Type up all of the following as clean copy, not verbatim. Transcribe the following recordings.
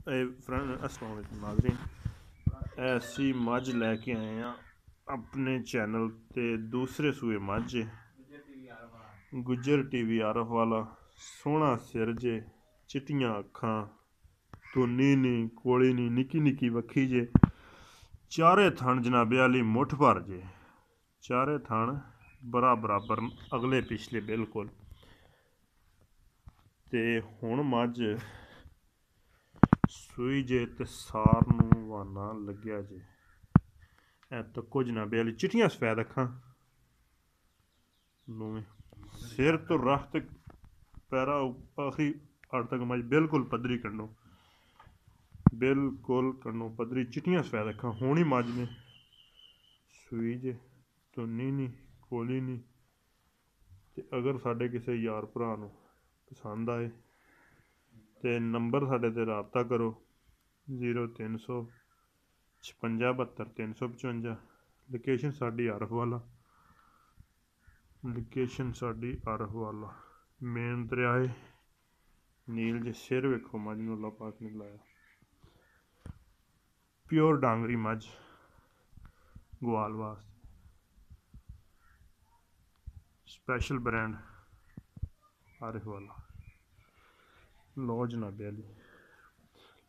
Friend अस्सलाम वालेकुम नाज़रीन, ऐसी मझ लैके आए हैं अपने चैनल ते दूसरे सूए मझ गुज्जर टीवी आरफ वाला। सोहना सिर जे, चिट्टियां अक्खां, धुन्नी नी कोली नी, निक्की निक्की वक्खी जे, चारे थन जनाबे आली मुठ भर जे, चारे थन बराबर अगले पिछले बिल्कुल। ते हुण मझ सूई जे ते सार नूं वाना लग्या जे। ऐ तक्को जनाबे आली चिट्टियां सफैद अक्खां, सिर तो रख ते पैरा आखिरी अड़ तक मझ बिल्कुल पद्धरी कन्नों, बिल्कुल कन्नों पद्धरी, चिट्टियां सफैद अक्खां। होनी मझ ने सूई जे, धुन्नी नी कोली नी। ते अगर साढ़े किसी यार भरा नूं पसंद आए ते नंबर साढ़े ते राबता करो 0300 56 72 355। लोकेशन साडी आरफ वाला, लोकेशन साडी आरफ वाला, मेन दरियाए नील जे। सिर वेखो मझ नूं अल्लाह पाक ने लाया, प्योर डांगरी मझ गोआल वास्ते, स्पैशल ब्रांड आरफ वाला। लो जनाबे आली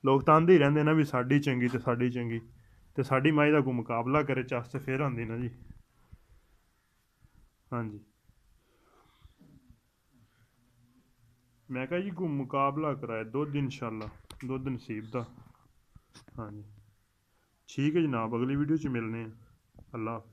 लोग तांदे ही रैंदे ना भी साडी चंगी ते साडी चंगी, ते साडी मझ दा कोई मुकाबला करे चस ते फिर आंदी ना जी। हाँ जी, मैं कहा जी कोई मुकाबला कराए दुद्ध इंशाल्लाह दुद्ध नसीब दा। हाँ जी ठीक है जनाब, अगली वीडियो च मिलने हैं। अल्लाह हाफिज़।